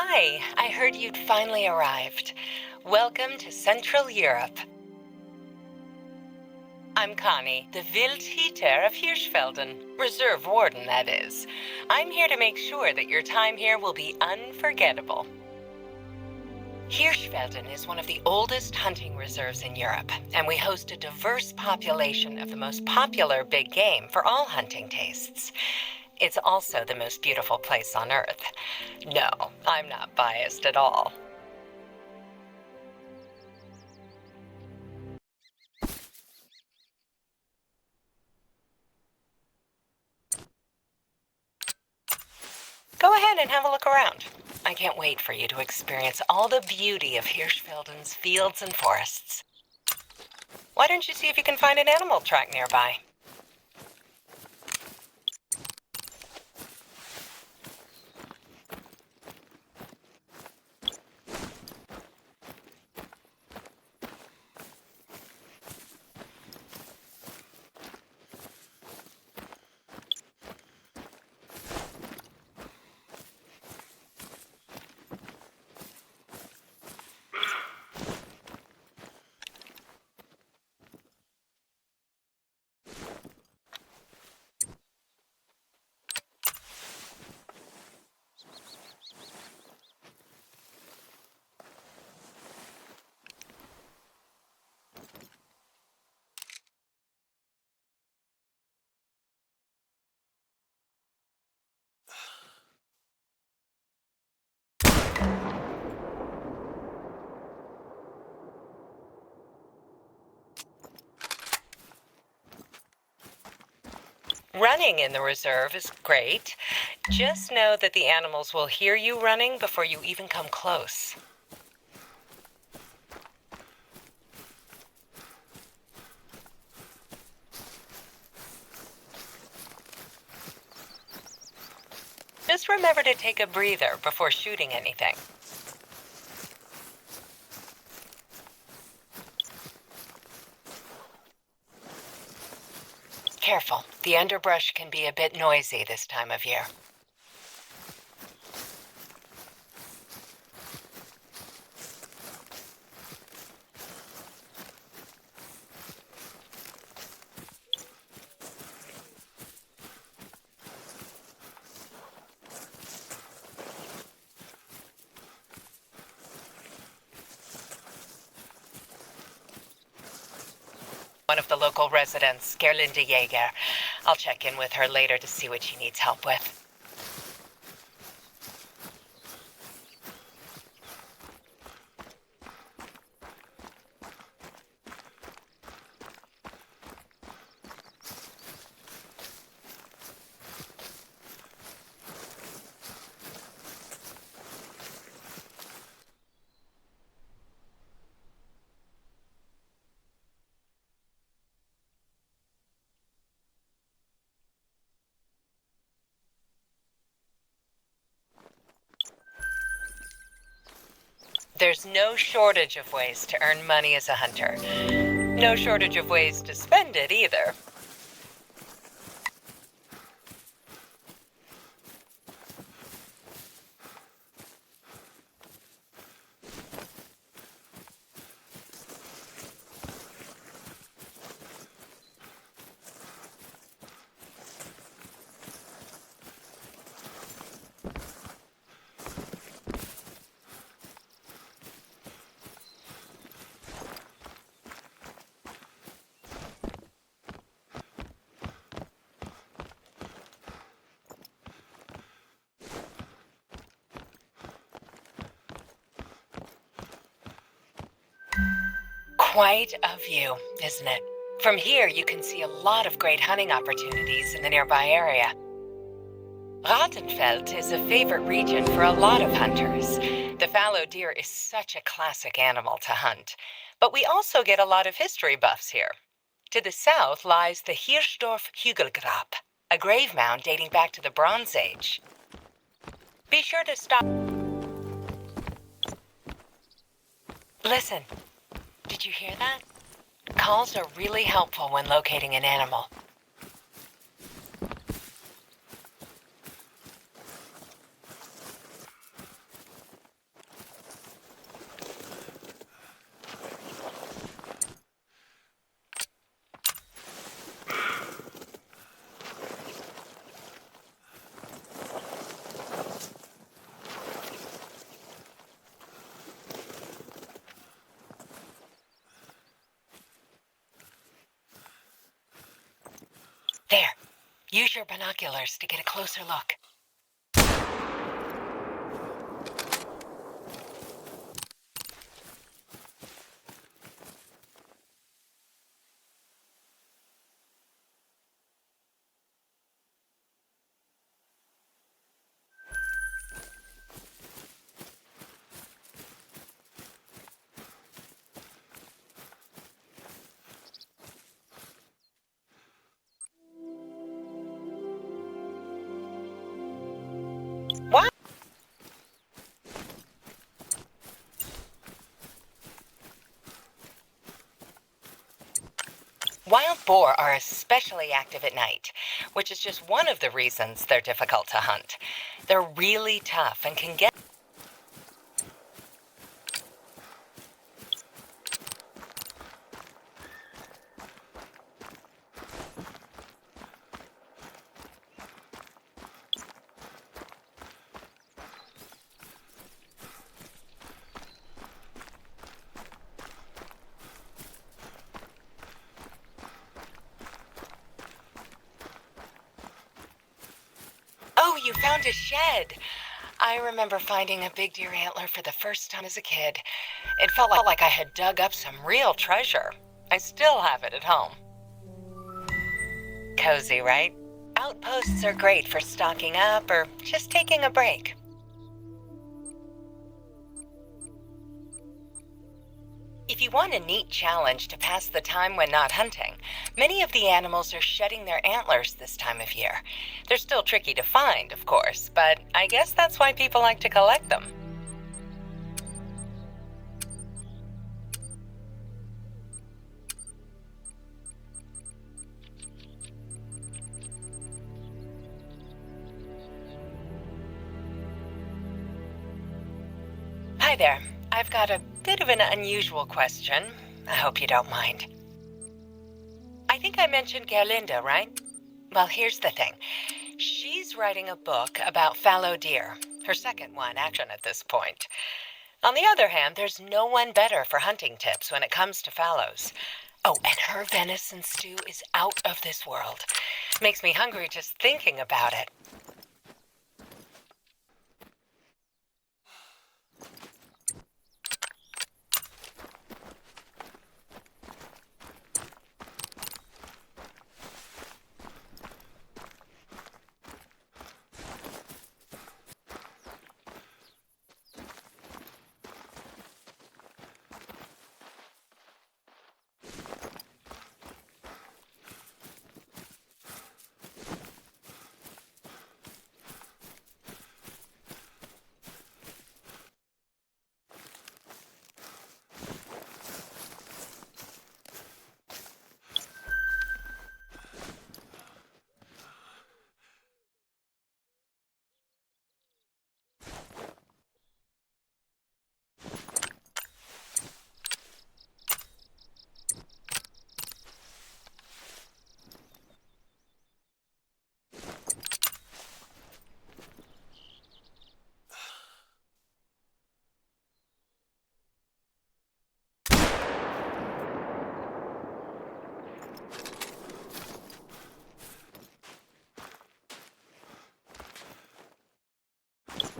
Hi, I heard you'd finally arrived. Welcome to Central Europe. I'm Connie, the Wildhüter of Hirschfelden, reserve warden, that is. I'm here to make sure that your time here will be unforgettable. Hirschfelden is one of the oldest hunting reserves in Europe, and we host a diverse population of the most popular big game for all hunting tastes. It's also the most beautiful place on Earth. No, I'm not biased at all. Go ahead and have a look around. I can't wait for you to experience all the beauty of Hirschfelden's fields and forests. Why don't you see if you can find an animal track nearby? Running in the reserve is great. Just know that the animals will hear you running before you even come close. Just remember to take a breather before shooting anything. Careful, the underbrush can be a bit noisy this time of year. One of the local residents, Gerlinde Jaeger. I'll check in with her later to see what she needs help with. There's no shortage of ways to earn money as a hunter. No shortage of ways to spend it either. Quite a view, isn't it? From here, you can see a lot of great hunting opportunities in the nearby area. Rattenfeld is a favorite region for a lot of hunters. The fallow deer is such a classic animal to hunt. But we also get a lot of history buffs here. To the south lies the Hirschdorf Hügelgrab, a grave mound dating back to the Bronze Age. Be sure to stop. Listen, did you hear that? Calls are really helpful when locating an animal. There, use your binoculars to get a closer look. What? Wild boar are especially active at night, which is just one of the reasons they're difficult to hunt. They're really tough and can get... Oh, you found a shed. I remember finding a big deer antler for the first time as a kid. It felt like I had dug up some real treasure. I still have it at home. Cozy, right? Outposts are great for stocking up or just taking a break. If you want a neat challenge to pass the time when not hunting, many of the animals are shedding their antlers this time of year. They're still tricky to find, of course, but I guess that's why people like to collect them. Hi there. I've got a bit of an unusual question. I hope you don't mind. I think I mentioned Gerlinda, right? Well, here's the thing. She's writing a book about fallow deer, her second one, action at this point. On the other hand, there's no one better for hunting tips when it comes to fallows. Oh, and her venison stew is out of this world. Makes me hungry just thinking about it.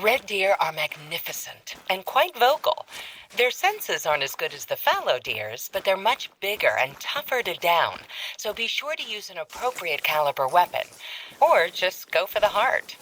Red deer are magnificent and quite vocal. Their senses aren't as good as the fallow deer's, but they're much bigger and tougher to down, so be sure to use an appropriate caliber weapon, or just go for the heart.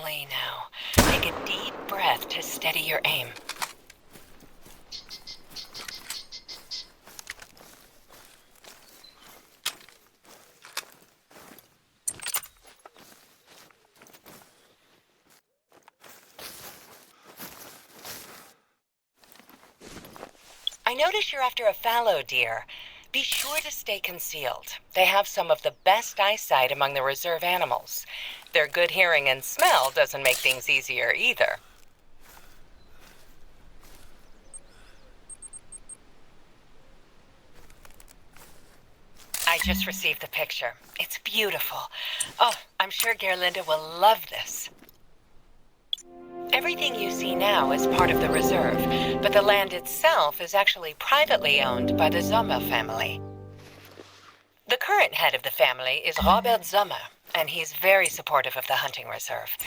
Lay now. Take a deep breath to steady your aim. I notice you're after a fallow deer. Be sure to stay concealed. They have some of the best eyesight among the reserve animals. Their good hearing and smell doesn't make things easier either. I just received the picture. It's beautiful. Oh, I'm sure Gerlinda will love this. Everything you see now is part of the reserve, but the land itself is actually privately owned by the Sommer family. The current head of the family is Robert Sommer, and he's very supportive of the hunting reserve.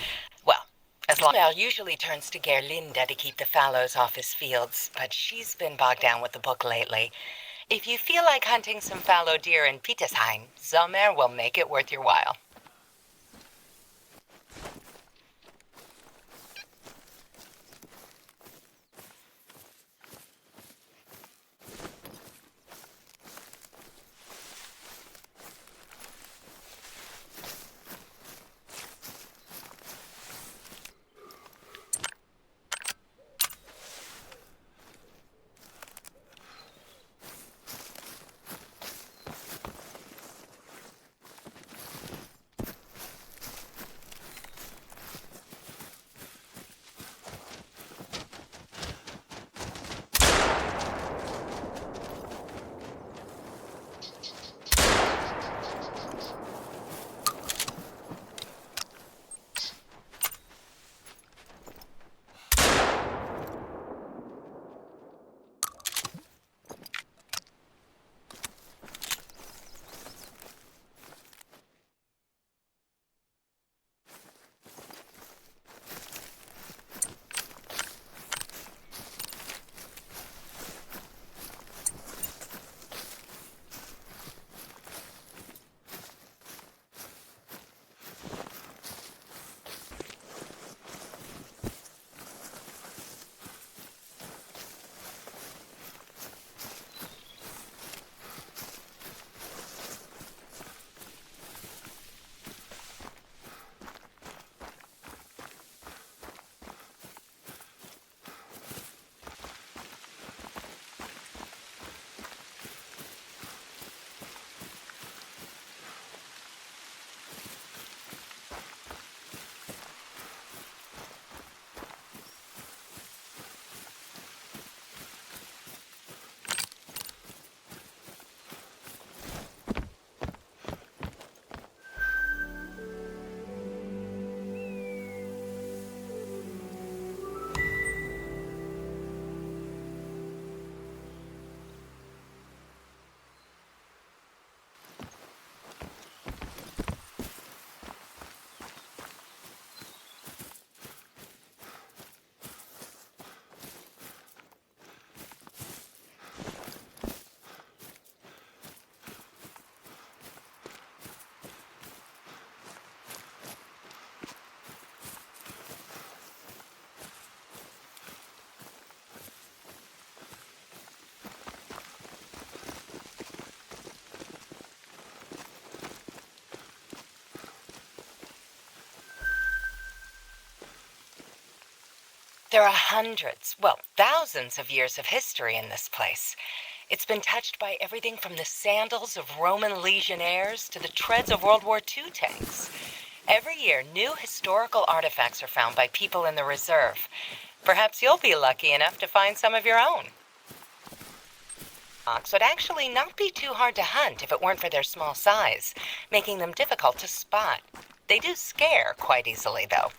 Well, as long as usually turns to Gerlinda to keep the fallows off his fields, but she's been bogged down with the book lately. If you feel like hunting some fallow deer in Petersheim, Sommer will make it worth your while. There are hundreds, well, thousands of years of history in this place. It's been touched by everything from the sandals of Roman legionnaires to the treads of World War II tanks. Every year, new historical artifacts are found by people in the reserve. Perhaps you'll be lucky enough to find some of your own. Fox would actually not be too hard to hunt if it weren't for their small size, making them difficult to spot. They do scare quite easily, though.